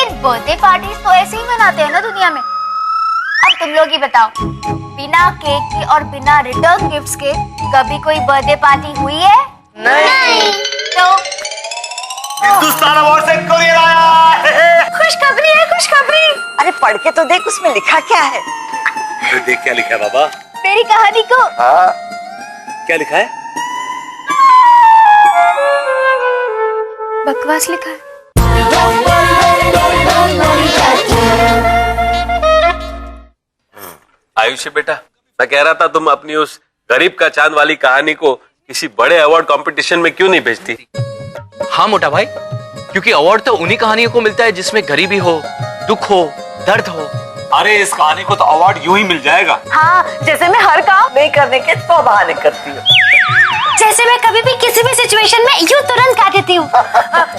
लेकिन birthday parties तो ऐसे ही मनाते हैं ना दुनिया में। अब तुम लोग ही बताओ, बिना केक के और बिना रिटर्न गिफ्ट्स के कभी कोई बर्थडे पार्टी हुई है? नहीं। तो हिंदुस्तान अवार्ड से कोरियर आया है। खुशखबरी है, खुशखबरी। अरे पढ़ के तो देख उसमें लिखा क्या है। अरे देख क्या लिखा है बाबा। मेरी कहानी को क्या लिखा है? बकवास लिखा है। आयुषी बेटा, मैं कह रहा था तुम अपनी उस गरीब का चांद वाली कहानी को किसी बड़े अवार्ड कंपटीशन में क्यों नहीं भेजती? हाँ मोटा भाई, क्योंकि अवार्ड तो उन्हीं कहानियों को मिलता है जिसमें गरीबी हो, दुख हो, दर्द हो। अरे इस कहानी को तो अवार्ड यूं ही मिल जाएगा। हाँ, जैसे मैं हर काम नहीं करने के 100 बहाने करती हूँ। जैसे मैं कभी भी किसी भी सिचुएशन में यूं तुरंत कह देती हूँ।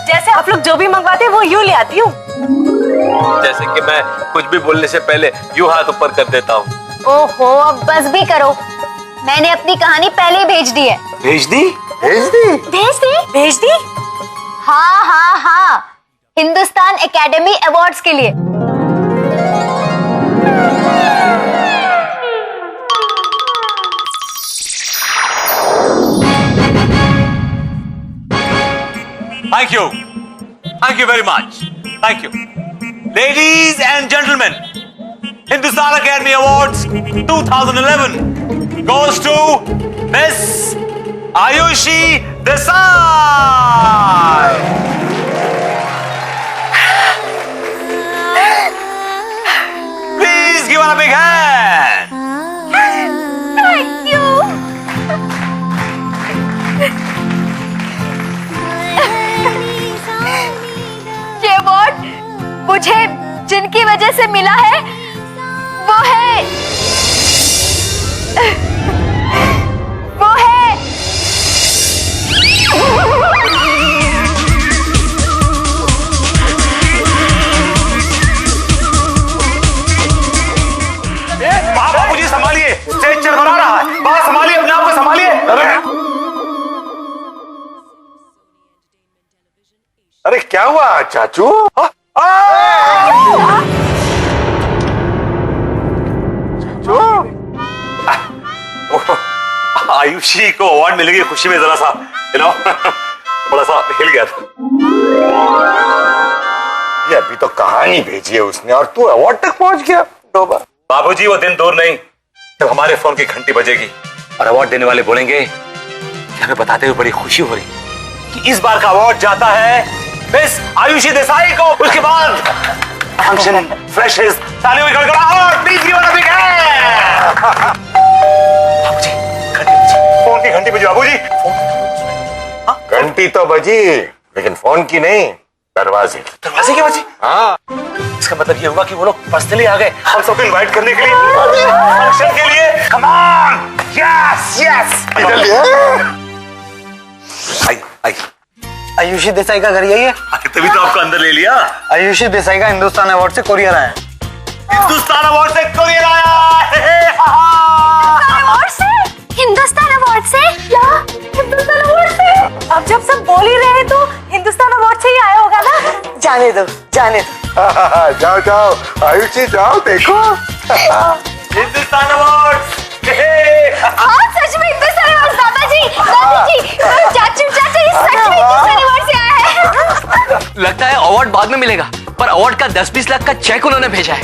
जैसे आप लोग जो भी मंगवाते हैं वो यूं ले आती हूँ। जैसे कि मैं कुछ भी बोलने से पहले यूं हाथ ऊपर कर देता हूँ। ओहो, अब बस भी करो। मैंने अपनी कहानी पहले ही भेज दी है। भेज दी? भेज दी? भेज दी? हाँ हाँ हाँ, हिंदुस्तान एकेडमी अवार्ड्स के लिए। Thank you very much. Thank you. Ladies and gentlemen, Hindustan Academy Awards 2011 goes to Miss Ayushi Desai. Please give her a big hand. Thank you. ये अवार्ड मुझे जिनकी वजह से मिला है वो है बाबू जी संभालिए, स्टेज चरमरा रहा है। बाबा संभालिए, अपने आप को संभालिए। अरे क्या हुआ चाचू? चाचू, आयुषी को अवार्ड मिलेगी खुशी में जरा सा थोड़ा सा हिल गया था। ये अभी तो कहानी भेजी है उसने और तू अवार्ड तक पहुंच गया। डोबा बाबूजी, वो दिन दूर नहीं जब हमारे फोन की घंटी बजेगी और अवार्ड देने वाले बोलेंगे कि हमें बताते हुए बड़ी खुशी हो रही कि इस बार का अवार्ड जाता है मिस आयुषी देसाई को। उसके बाद फंक्शन फ्रेशेस, तालियों की गड़गड़ाहट, please give a big hand. बाबूजी, घंटी बजी, फोन की घंटी बजी। बाबूजी, घंटी तो बजी लेकिन फोन की नहीं, दरवाजे की बजी। हाँ, इसका मतलब ये हुआ कि वो लोग पर्सनली आ गए हम सबको इनवाइट करने के लिए, फंक्शन के लिए। Come on, yes yes. इधर लिया। आई आई आयुषी देसाई का घर यही है? तभी तो आपको अंदर ले लिया। आयुषी देसाई का हिंदुस्तान अवार्ड से कोरियर आया है। हिंदुस्तान अवार्ड से कोरियर आया। अवार्ड से? हिंदुस्तान अवार्ड से? हिंदुस्तान अवार्ड से? अब जब सब बोल ही रहे हैं तो हिंदुस्तान अवार्ड से ही आया होगा ना। जाने दो, जाने दो। जाओ जाओ आयुषी, जाओ देखो। हिंदुस्तान अवार्ड। हाँ, सच में हिंदुस्तान अवार्ड। दादाजी, दादाजी, चाचू, चाचा, सच में हिंदुस्तान अवार्ड से आया है। लगता है अवार्ड बाद में मिलेगा, पर अवार्ड का 10-20 लाख का चेक उन्होंने भेजा है।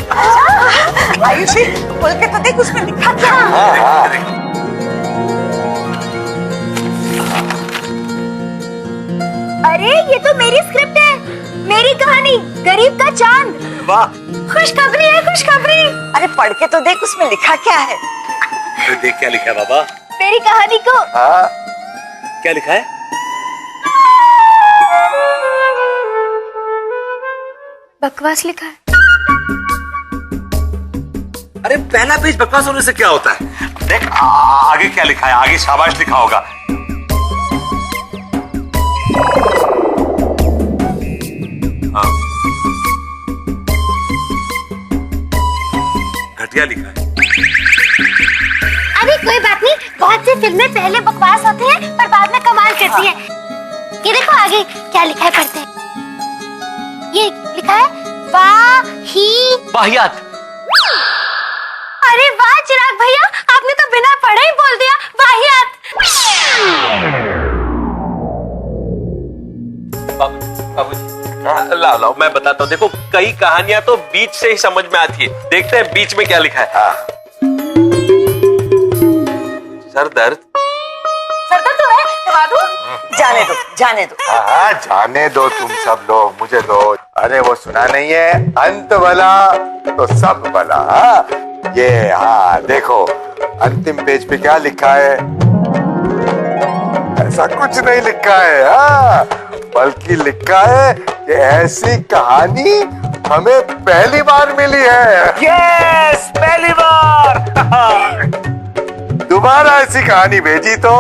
आयुषी, बोल के तो देख उसमें लिखा क्या। अरे ये तो मेरी स्क्रिप्ट है, मेरी कहानी गरीब का चांद। वाह, खुशखबरी है, खुशखबरी। अरे पढ़ के तो देख उसमें लिखा क्या है। अरे देख क्या लिखा है बाबा। मेरी कहानी को क्या लिखा है? बकवास लिखा है। अरे पहला पेज बकवास होने से क्या होता है? देख आगे क्या लिखा है, आगे शाबाश लिखा होगा। घटिया लिखा है। अरे कोई बात नहीं, बहुत सी फिल्में पहले बकवास होती हैं पर बाद में कमाल करती हैं। ये देखो आगे क्या लिखा है, पढ़ते हैं। ये लिखा है ही। वाहियात। अरे वाह चिराग भैया, आपने तो बिना पढ़े ही बोल दिया वाहियात। बाबूजी लाओ लाओ मैं बताता हूँ। देखो कई कहानियां तो बीच से ही समझ में आती है। देखते हैं बीच में क्या लिखा है। सर दर्द तो है, दबा दूं? जाने दो, जाने दो। हाँ जाने दो तुम सब लोग, मुझे दो। अरे वो सुना नहीं है, अंत भला तो सब भला। हाँ ये, हाँ देखो अंतिम पेज पे क्या लिखा है। ऐसा कुछ नहीं लिखा है, हाँ बल्कि लिखा है कि ऐसी कहानी हमें पहली बार मिली है। यस, पहली बार। दोबारा ऐसी कहानी भेजी तो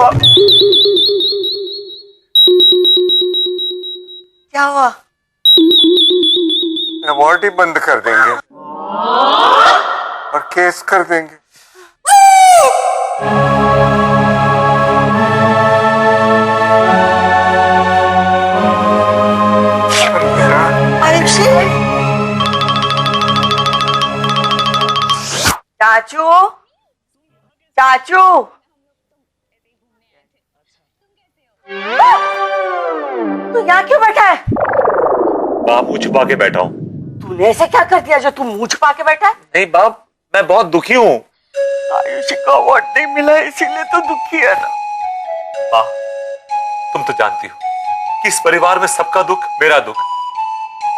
क्या हुआ? अवार्ड ही बंद कर देंगे और केस कर देंगे। आयुषी, चाचू, चाचू, तू यहाँ क्यों बैठा है? बाप मुंह छुपा के बैठा हूँ। तूने ऐसा क्या कर दिया जो तू मुंह छुपा के बैठा है? नहीं बाप, मैं बहुत दुखी हूँ। आयुषी को अवार्ड नहीं मिला इसीलिए तो दुखी है ना। माँ, तुम तो जानती हो कि इस परिवार में सबका दुख मेरा दुख,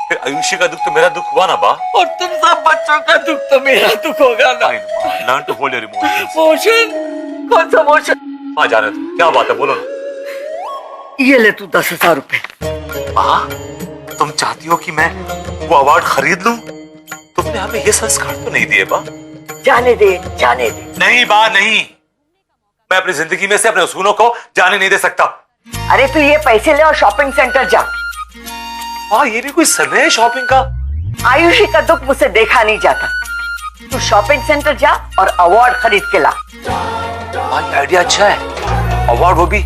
फिर आयुषी का दुख तो मेरा दुख हुआ ना बा। और तुम सब बच्चों का दुख तो मेरा दुख होगा ना। Learn to hold your emotions. Motion? कौन सा मोशन? माँ जाने दो, क्या बात है बोलो ना। ये ले तू 10,000 रुपए। माँ, तुम चाहती हो कि मैं वो अवार्ड खरीद लूं? तुमने हमें ये संस्कार तो नहीं दिए बा। जाने दे, जाने दे। नहीं बा, नहीं, मैं अपनी जिंदगी में से अपने उसूलों को जाने नहीं दे सकता। अरे तू ये पैसे ले और शॉपिंग सेंटर जा। हाँ ये भी कोई समय है शॉपिंग का? आयुषी का दुख मुझसे देखा नहीं जाता। तू शॉपिंग सेंटर जा और अवार्ड खरीद के ला। आइडिया अच्छा है, अवार्ड वो भी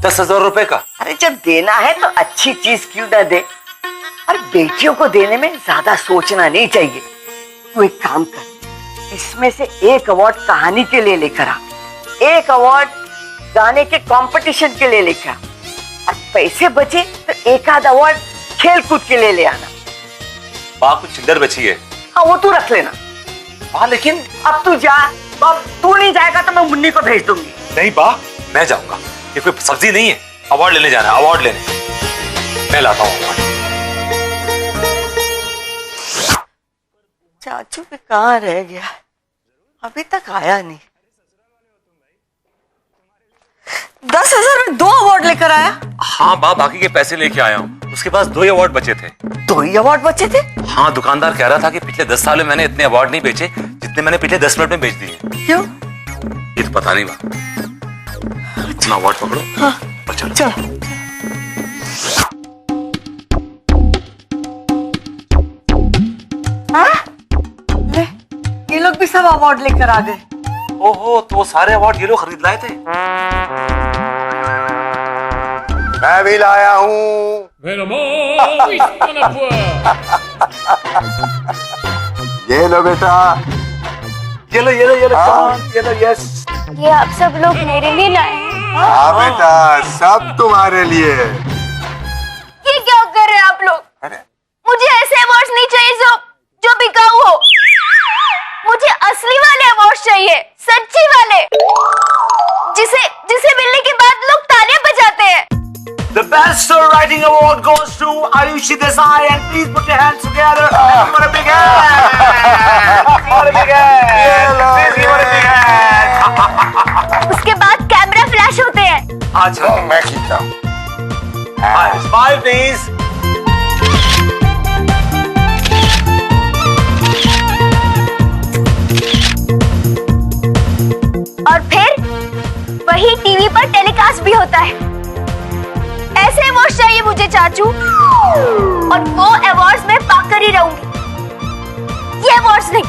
10,000 रुपए का। अरे जब देना है तो अच्छी चीज क्यों ना दे। और बेटियों को देने में ज्यादा सोचना नहीं चाहिए। तू एक काम कर, इसमें से एक अवार्ड कहानी के लिए लेकर आ, एक अवार्ड गाने के कंपटीशन के लिए लेकर आ, और पैसे बचे तो एक आध अवार्ड खेल कूद के लिए ले आना। माँ कुछ चिल्लर बची है। हाँ वो तू रख लेना। हाँ लेकिन अब तू जा। अब तू नहीं जाएगा तो मैं मुन्नी को भेज दूंगी। नहीं बा, मैं जाऊंगा। ये कोई सब्जी नहीं है, अवार्ड लेने जाना है, अवार्ड लेने। मैं लाता हूँ अवार्ड। चाचू भी कहाँ रह गया, अभी तक आया नहीं। 10,000 में 2 अवार्ड लेकर आया। हाँ बा, बाकी के पैसे लेके आया हूँ। उसके पास 2 ही अवार्ड बचे थे। 2 ही अवार्ड बचे थे? हाँ, दुकानदार कह रहा था कि पिछले 10 साल में मैंने इतने अवार्ड नहीं बेचे जितने मैंने पिछले 10 मिनट में बेच दिए। क्यों? ये तो पता नहीं बा। इतना अवार्ड पकड़ो। हाँ, और चलो। चलो। हाँ? ले, ये लोग भी सब अवार्ड लेकर आ गए। ओहो, तो वो सारे अवार्ड ये लोग खरीद लाए थे। मैं भी लाया हूँ। ये लो बेटा, ये लो, ये लो, ये लो, हाँ। ये लो, यस। ये आप सब लोग मेरे लिए लाए हैं। हाँ बेटा, सब तुम्हारे लिए। ये क्या कर रहे हैं आप लोग? अरे मुझे ऐसे अवार्ड्स नहीं चाहिए जो बिकाऊ हो। मुझे असली वाले अवार्ड्स चाहिए, सच्ची वाले, जिसे मिलने के बाद लोग तालियां बजाते हैं। The best star writing award goes to Ayushi Desai, and please put your hands together for a big hand. For a big hand. Please give her a big hand. उसके बाद कैमरा फ्लैश होते हैं। अच्छा, मैं खींचता हूँ। smile please. और फिर वही टीवी पर टेलीकास्ट भी होता है। ऐसे अवार्ड्स चाहिए मुझे चाचू, और वो अवार्ड्स मैं पाकर ही रहूंगी, ये अवार्ड्स नहीं।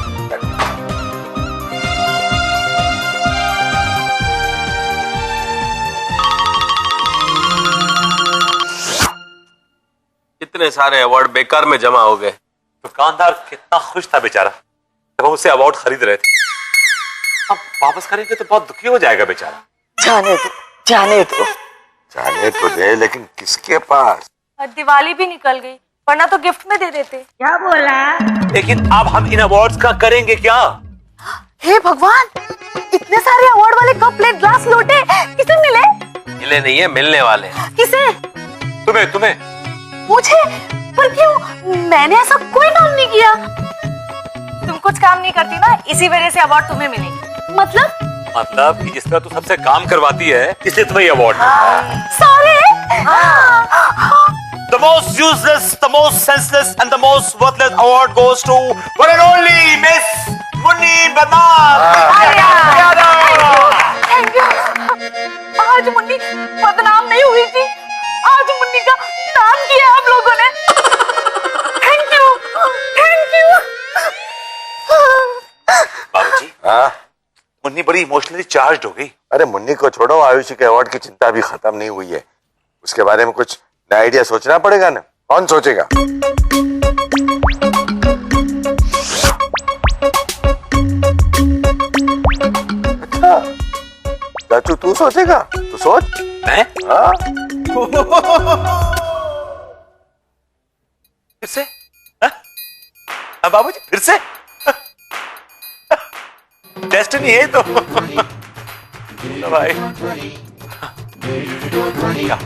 इतने सारे अवार्ड बेकार में जमा हो गए। दुकानदार कितना खुश था बेचारा जब हम उससे अवार्ड खरीद रहे थे। अब वापस करेंगे तो बहुत दुखी हो जाएगा बेचारा। जाने दो, जाने दो। जाने तो दे, लेकिन किसके पास? दिवाली भी निकल गई, वरना तो गिफ्ट में दे देते। लेकिन अब हम इन अवार्ड्स का करेंगे क्या? हे भगवान, इतने सारे अवार्ड वाले कप, प्लेट, ग्लास, लोटे किसे मिले? मिले नहीं है, मिलने वाले हैं। किसे? तुम्हें मुझे? पर क्यों? मैंने ऐसा कोई काम नहीं किया। तुम कुछ काम नहीं करती ना, इसी वजह से अवार्ड तुम्हें मिलेंगे। मतलब कि जिस तरह तू सबसे काम करवाती है इसलिए तुम्हें ये अवार्ड सारे? The most useless, the most senseless and the most worthless award goes to one and only Miss Munni Badman. Thank you. आज मुन्नी बदनाम नहीं हुई थी, आज मुन्नी का नाम किया आप लोगों ने। Thank you, thank you. बाबूजी, हाँ? मुन्नी बड़ी इमोशनली चार्ज्ड हो गई। अरे मुन्नी को छोड़ो, आयुषी के अवार्ड की चिंता अभी खत्म नहीं हुई है। उसके बारे में कुछ नया आइडिया सोचना पड़ेगा ना। कौन सोचेगा? अच्छा, चाचू तू सोचेगा? तू सोच। मैं? हाँ? फिर से? हाँ बाबूजी, फिर से? डेस्टिनी है तो। भाई। क्या?